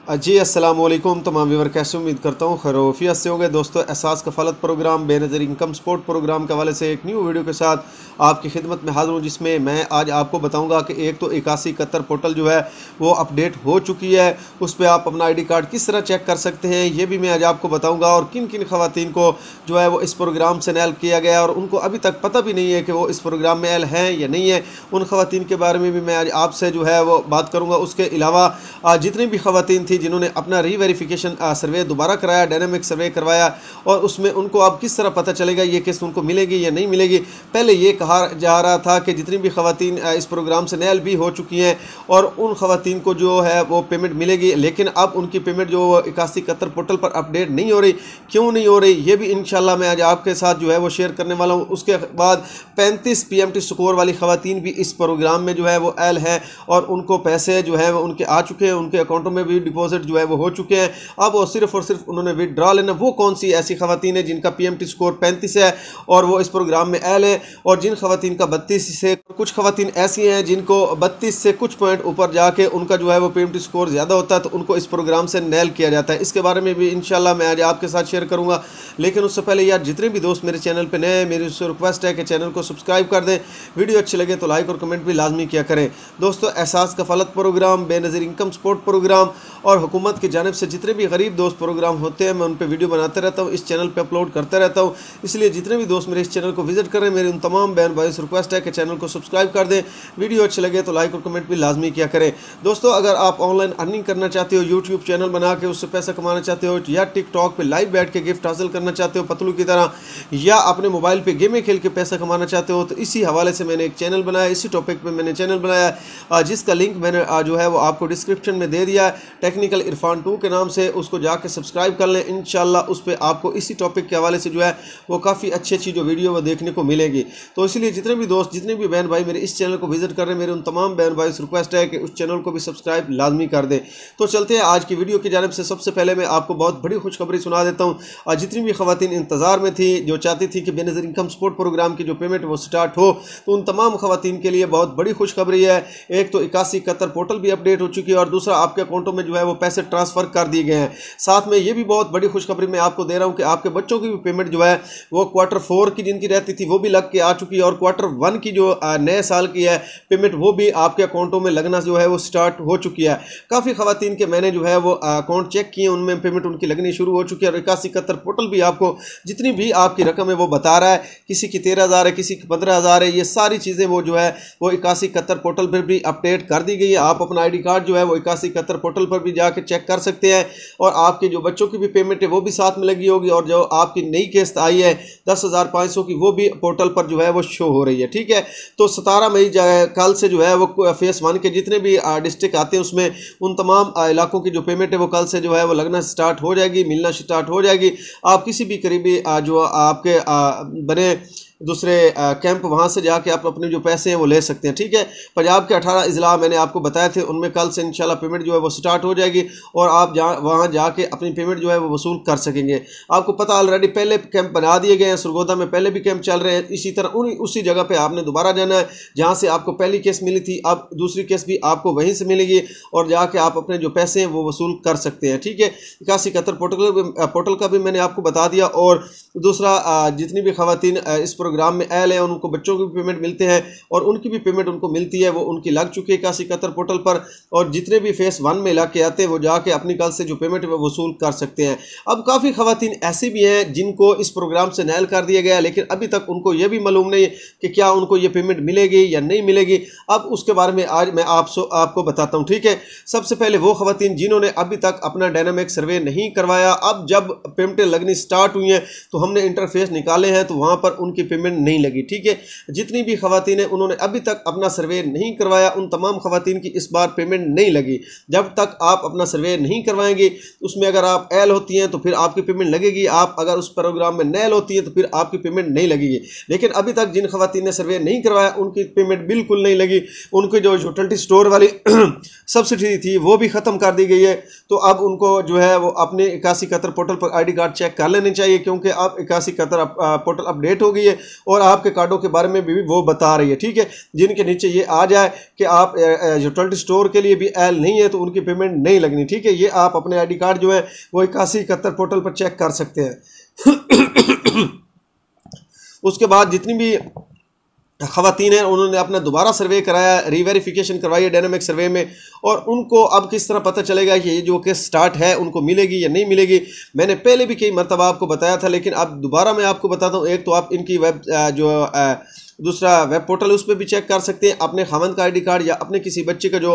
जी अस्सलाम वालेकुम तमाम व्यूअर, कैसे उम्मीद करता हूँ खैरियत से होंगे। दोस्तों, Ehsaas Kafalat programme Benazir income support programme के हवाले से एक न्यू वीडियो के साथ आपकी खिदमत में हाज़िर हूँ, जिसमें मैं आज आपको बताऊँगा कि एक तो 8171 पोर्टल जो है वो अपडेट हो चुकी है। उस पर आप अपना ID कार्ड किस तरह चेक कर सकते हैं ये भी मैं आज आपको बताऊँगा, और किन किन ख़वातीन को जो है वो इस प्रोग्राम से नैल किया गया और उनको अभी तक पता भी नहीं है कि वो इस प्रोग्राम में एल हैं या नहीं है। उन ख़वातीन के बारे में भी मैं आज आपसे जो है वो बात करूँगा। उसके अलावा जितनी भी ख़वातीन थी जिन्होंने अपना रीवेरिफिकेशन सर्वे दोबारा कराया, डायनामिक सर्वे करवाया, और उसमें उनको अब किस तरह पता चलेगा ये किस्त उनको मिलेगी या नहीं मिलेगी। पहले ये कहा जा रहा था कि जितनी भी ख़वातीन इस प्रोग्राम से नैल भी हो चुकी हैं और उन ख़वातीन को जो है वो पेमेंट मिलेगी, लेकिन अब उनकी पेमेंट जो 8171 पोर्टल पर अपडेट नहीं हो रही। क्यों नहीं हो रही ये भी इंशाल्लाह मैं आज आपके साथ जो है वो शेयर करने वाला हूँ। उसके बाद 35 PMT स्कोर वाली ख़वातीन भी इस प्रोग्राम में जो है वो एल हैं और उनको पैसे जो है वो उनके आ चुके हैं, उनके अकाउंटों में भी डिपॉजिट जो है वो हो चुके हैं। अब वो सिर्फ और सिर्फ उन्होंने विड्रॉ लेना। वो कौन सी ऐसी ख़वातीन है जिनका PMT स्कोर 35 है और वो इस प्रोग्राम में एल है, और जिन ख़वातीन का 32 से, कुछ ख़वातीन ऐसी हैं जिनको 32 से कुछ पॉइंट ऊपर जाके उनका जो है वो PMT स्कोर ज़्यादा होता है, तो उनको इस प्रोग्राम से नैल किया जाता है। इसके बारे में भी इंशाल्लाह मैं आज आपके साथ शेयर करूँगा। लेकिन उससे पहले यार, जितने भी दोस्त मेरे चैनल पर नए हैं, मेरी उससे रिक्वेस्ट है कि चैनल को सब्सक्राइब कर दें। वीडियो अच्छी लगे तो लाइक और कमेंट भी लाजमी किया करें। दोस्तों, Ehsaas Kafalat programme, Benazir income support programme और हुकूमत की जानिब से जितने भी गरीब दोस्त प्रोग्राम होते हैं मैं उन पर वीडियो बनाते रहता हूँ, इस चैनल पे अपलोड करते रहता हूँ। इसलिए जितने भी दोस्त मेरे इस चैनल को विजिट करें, मेरी उन तमाम बहन भाइयों से रिक्वेस्ट है कि चैनल को सब्सक्राइब कर दें। वीडियो अच्छे लगे तो लाइक और कमेंट भी लाजमी किया करें। दोस्तों, अगर आप ऑनलाइन अर्निंग करना चाहते हो, यूट्यूब चैनल बना के उससे पैसा कमाना चाहते हो, या टिकटॉक पर लाइव बैठ के गिफ्ट हासिल करना चाहते हो पतलू की तरह, या अपने मोबाइल पर गेमें खेल के पैसा कमाना चाहते हो, तो इसी हवाले से मैंने एक चैनल बनाया। इसी टॉपिक पर मैंने चैनल बनाया जिसका लिंक मैंने जो है वो आपको डिस्क्रिप्शन में दे दिया है, टेक्निकल इरफान 2 के नाम से। उसको जाके सब्सक्राइब कर लें। इंशाल्लाह उस पर आपको इसी टॉपिक के हवाले से जो है वो काफ़ी अच्छी अच्छी जो वीडियो वो देखने को मिलेगी। तो इसलिए जितने भी दोस्त, जितने भी बहन भाई मेरे इस चैनल को विजिट कर रहे हैं, मेरे उन तमाम बहन भाई से रिक्वेस्ट है कि उस चैनल को भी सब्सक्राइब लाजमी कर दें। तो चलते हैं आज की वीडियो की जानिब से। सबसे पहले मैं आपको बहुत बड़ी खुशखबरी सुना देता हूँ। जितनी भी ख़वातीन इंतज़ार में थी, जो चाहती थी कि बेनज़ीर इनकम सपोर्ट प्रोग्राम की जो पेमेंट वो स्टार्ट हो, तो उन तमाम ख़वातीन के लिए बहुत बड़ी खुशखबरी है। एक तो 8171 पोर्टल भी अपडेट हो चुकी है, और दूसरा आपके अकाउंटों में जो है वो पैसे ट्रांसफ़र कर दिए गए हैं। साथ में ये भी बहुत बड़ी खुशखबरी मैं आपको दे रहा हूँ कि आपके बच्चों की भी पेमेंट जो है वो Q4 की जिनकी रहती थी वो भी लग के आ चुकी है, और Q1 की जो नए साल की है पेमेंट वो भी आपके अकाउंटों में लगना जो है वो स्टार्ट हो चुकी है। काफ़ी ख़वातीन के मैंने जो है वो अकाउंट चेक किए, उनमें पेमेंट उनकी लगनी शुरू हो चुकी है। और 8171 पोर्टल भी आपको जितनी भी आपकी रकम है वो बता रहा है, किसी की 13,000 है, किसी की 15,000 है। ये सारी चीज़ें वो जो है वो 8171 पोर्टल पर भी अपडेट कर दी गई है। आप अपना ID कार्ड जो है वो 8171 पोर्टल पर भी जाके चेक कर सकते हैं, और आपके जो बच्चों की भी पेमेंट है वो भी साथ में लगी होगी, और जो आपकी नई किस्त आई है 10,500 की वो भी पोर्टल पर जो है वो शो हो रही है। ठीक है, तो 17 मई कल से जो है वो फेज़ 1 के जितने भी डिस्ट्रिक्ट आते हैं उसमें उन तमाम इलाकों की जो पेमेंट है वो कल से जो है वो लगना स्टार्ट हो जाएगी, मिलना स्टार्ट हो जाएगी। आप किसी भी करीबी जो आपके बने दूसरे कैंप, वहाँ से जाके आप अपने जो पैसे हैं वो ले सकते हैं। ठीक है, पंजाब के 18 अजला मैंने आपको बताए थे, उनमें कल से इंशाल्लाह पेमेंट जो है वो स्टार्ट हो जाएगी, और आप वहाँ जाके अपनी पेमेंट जो है वो वसूल कर सकेंगे। आपको पता ऑलरेडी पहले कैंप बना दिए गए हैं, सरगोदा में पहले भी कैंप चल रहे हैं। इसी तरह उसी जगह पर आपने दोबारा जाना है जहाँ से आपको पहली केस मिली थी, अब दूसरी केस भी आपको वहीं से मिलेगी, और जाके आप अपने जो पैसे हैं वो वसूल कर सकते हैं। ठीक है, 8171 पोर्टल का भी मैंने आपको बता दिया। और दूसरा, जितनी भी ख़वातीन इस प्रोग्राम में एल है उनको बच्चों की भी पेमेंट मिलते हैं, और उनकी भी पेमेंट उनको मिलती है, वो उनकी लग चुकी है 8171 पोर्टल पर। और जितने भी फेज़ 1 में इलाके आते हैं वो जाके अपनी कल से जो पेमेंट है वो वसूल कर सकते हैं। अब काफ़ी ख़वातीन ऐसी भी हैं जिनको इस प्रोग्राम से नैल कर दिया गया, लेकिन अभी तक उनको ये भी मालूम नहीं कि क्या उनको ये पेमेंट मिलेगी या नहीं मिलेगी। अब उसके बारे में आज मैं आपको बताता हूँ। ठीक है, सबसे पहले वो ख़वातीन जिन्होंने अभी तक अपना डायनामिक सर्वे नहीं करवाया, अब जब पेमेंटें लगनी स्टार्ट हुई हैं तो हमने इंटरफेस निकाले हैं, तो वहाँ पर उनकी पेमेंट नहीं लगी। ठीक है, जितनी भी ख़वातीन हैं उन्होंने अभी तक अपना सर्वे नहीं करवाया, उन तमाम ख़वातीन की इस बार पेमेंट नहीं लगी। जब तक आप अपना सर्वे नहीं करवाएंगे, उसमें अगर आप एल होती हैं तो फिर आपकी पेमेंट लगेगी, आप अगर उस प्रोग्राम में नैल होती है तो फिर आपकी पेमेंट नहीं लगेगी। लेकिन अभी तक जिन ख़वातीन ने सर्वे नहीं करवाया उनकी पेमेंट बिल्कुल नहीं लगी। उनकी जो यूटिलिटी स्टोर वाली सब्सिडी थी वो भी ख़त्म कर दी गई है, तो अब उनको जो है वो अपने 8171 पोर्टल पर ID कार्ड चेक कर लेने चाहिए, क्योंकि अब 8171 पोर्टल अपडेट हो गई है और आपके कार्डों के बारे में भी वो बता रही है, ठीक है। जिनके नीचे ये आ जाए कि आप यूटिलिटी स्टोर के लिए भी एल नहीं है तो उनकी पेमेंट नहीं लगनी, ठीक है। ये आप अपने आईडी कार्ड जो है वो 8171 पोर्टल पर चेक कर सकते हैं। उसके बाद जितनी भी खवातीन हैं उन्होंने अपना दोबारा सर्वे कराया, रीवेरिफिकेशन करवाई है डायनामिक सर्वे में, और उनको अब किस तरह पता चलेगा कि ये जो केस स्टार्ट है उनको मिलेगी या नहीं मिलेगी। मैंने पहले भी कई मरतबा आपको बताया था, लेकिन अब दोबारा मैं आपको बताता हूँ। एक तो आप इनकी वेब दूसरा वेब पोर्टल उस पर भी चेक कर सकते हैं, अपने खामन का आईडी कार्ड या अपने किसी बच्चे का जो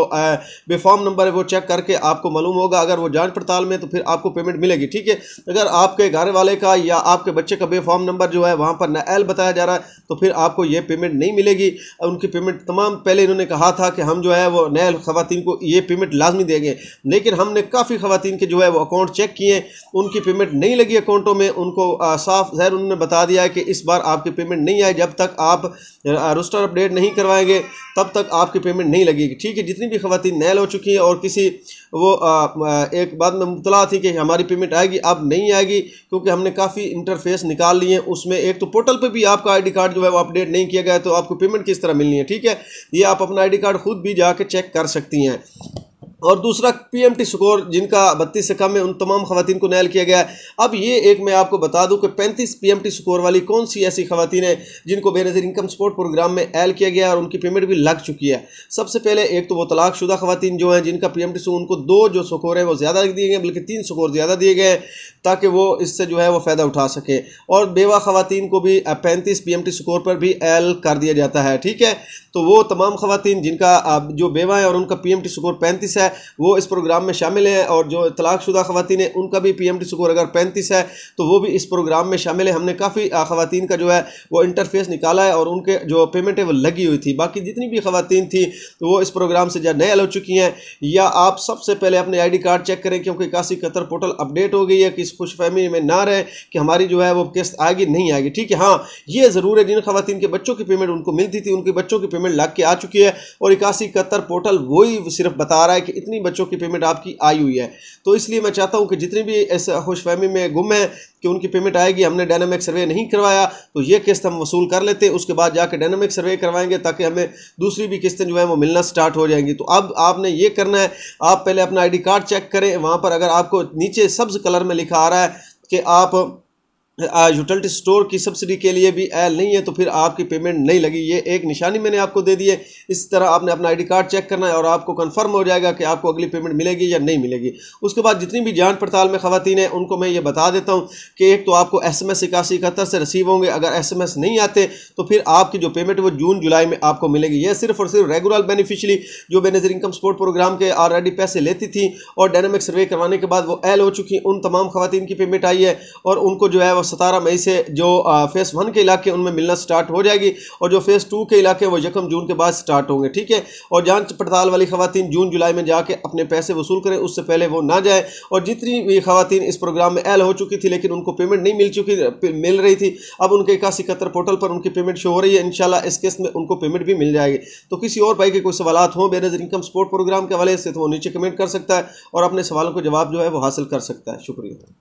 बेफॉर्म नंबर है वो चेक करके आपको मालूम होगा। अगर वो जांच पड़ताल में तो फिर आपको पेमेंट मिलेगी, ठीक है। अगर आपके घर वाले का या आपके बच्चे का बेफॉर्म नंबर जो है वहाँ पर नाएल बताया जा रहा है तो फिर आपको ये पेमेंट नहीं मिलेगी। उनकी पेमेंट तमाम पहले इन्होंने कहा था कि हम जो है वो नए खवातीन को ये पेमेंट लाजमी देंगे, लेकिन हमने काफ़ी खवातीन के जो है वो अकाउंट चेक किए, उनकी पेमेंट नहीं लगी अकाउंटों में। उनको साफ ज़ाहिर उन्होंने बता दिया है कि इस बार आपकी पेमेंट नहीं आई, जब तक आप रोस्टर अपडेट नहीं करवाएंगे तब तक आपकी पेमेंट नहीं लगेगी, ठीक है। जितनी भी खवातीन नैल हो चुकी हैं और किसी वो एक बात में मुब्तला थी कि हमारी पेमेंट आएगी, अब नहीं आएगी क्योंकि हमने काफ़ी इंटरफेस निकाल लिए हैं। उसमें एक तो पोर्टल पे भी आपका आईडी कार्ड जो है वो अपडेट नहीं किया गया, तो आपको पेमेंट किस तरह मिलनी है, ठीक है। ये आप अपना आईडी कार्ड खुद भी जाके चेक कर सकती हैं। और दूसरा पीएमटी स्कोर जिनका 32 से कम है उन तमाम खवातीन को नैल किया गया है। अब ये एक मैं आपको बता दूं कि 35 पीएमटी स्कोर वाली कौन सी ऐसी खवातीन है जिनको बेनज़ीर इनकम सपोर्ट प्रोग्राम में ऐड किया गया है और उनकी पेमेंट भी लग चुकी है। सबसे पहले एक तो वो तलाकशुदा खवातीन जो हैं जिनका पीएमटी स्कोर, उनको 2 जो स्कोर है वो ज़्यादा दिए गए, बल्कि 3 स्कोर ज़्यादा दिए गए हैं ताकि वो इससे जो है वो फ़ायदा उठा सके। और बेवा खवातीन को भी 35 पीएमटी स्कोर पर भी एल कर दिया जाता है, ठीक है। तो वो तमाम खवातीन जिनका जो बेवा है और उनका पीएमटी स्कोर 35 है वो इस प्रोग्राम में शामिल हैं, और जो तलाकशुदा खवातीन है उनका भी पीएमटी स्कोर अगर 35 है तो वो भी इस प्रोग्राम में शामिल है। हमने काफ़ी खवातीन का जो है वो इंटरफेस निकाला है और उनके जो पेमेंट है वो लगी हुई थी। बाकी जितनी भी खवातीन थी तो वो इस प्रोग्राम से नए हो चुकी हैं। या आप सबसे पहले अपने आई डी कार्ड चेक करें, क्योंकि 8171 पोर्टल अपडेट हो गई है कि इस खुशफहमी में ना रहे कि हमारी जो है वो किस्त आएगी नहीं आएगी, ठीक है। हाँ, ये ज़रूर है जिन खवातीन के बच्चों की पेमेंट उनको मिलती थी उनके बच्चों की पेमेंट लग के आ चुकी है, और 8171 पोर्टल वही सिर्फ बता रहा है कि इतनी बच्चों की पेमेंट आपकी आई हुई है। तो इसलिए मैं चाहता हूं कि जितने भी इस खुशफहमी में गुम है कि उनकी पेमेंट आएगी, हमने डायनामिक सर्वे नहीं करवाया तो ये किस्त हम वसूल कर लेते हैं, उसके बाद जाके डायनामिक सर्वे करवाएंगे ताकि हमें दूसरी भी किस्तें जो है वो मिलना स्टार्ट हो जाएंगी। तो अब आपने ये करना है, आप पहले अपना आईडी कार्ड चेक करें, वहाँ पर अगर आपको नीचे सब्ज़ कलर में लिखा आ रहा है कि आप यूटिलिटी स्टोर की सब्सिडी के लिए भी एल नहीं है तो फिर आपकी पेमेंट नहीं लगी। ये एक निशानी मैंने आपको दे दी है। इस तरह आपने अपना आईडी कार्ड चेक करना है और आपको कंफर्म हो जाएगा कि आपको अगली पेमेंट मिलेगी या नहीं मिलेगी। उसके बाद जितनी भी जांच पड़ताल में खवातीन हैं उनको मैं ये बता देता हूँ कि एक तो आपको SMS 8171 से रिसीव होंगे, अगर SMS नहीं आते तो फिर आपकी जो पेमेंट वो जून जुलाई में आपको मिलेगी। यह सिर्फ और सिर्फ रेगुलर बेनिफिशरी जो बेनज़ीर इनकम सपोर्ट प्रोग्राम के ऑलरेडी पैसे लेती थी और डायनामिक सर्वे करवाने के बाद वो एल हो चुकी, उन तमाम खवातीन की पेमेंट आई है और उनको जो है वो 17 मई से जो फेज़ 1 के इलाके उनमें मिलना स्टार्ट हो जाएगी, और जो फेज़ 2 के इलाके वो 1 जून के बाद स्टार्ट होंगे, ठीक है। और जांच पड़ताल वाली खवातीन जून जुलाई में जाके अपने पैसे वसूल करें, उससे पहले वो ना जाए। और जितनी भी खवातीन इस प्रोग्राम में एल हो चुकी थी लेकिन उनको पेमेंट नहीं मिल रही थी, अब उनके 8171 पोर्टल पर उनकी पेमेंट शो हो रही है। इंशाल्लाह इस केस में उनको पेमेंट भी मिल जाएगी। तो किसी और भाई के कोई सवालात हों बेनज़ीर इनकम सपोर्ट प्रोग्राम के हवाले से तो वो नीचे कमेंट कर सकता है और अपने सवालों को जवाब जो है वो हासिल कर सकता है। शुक्रिया।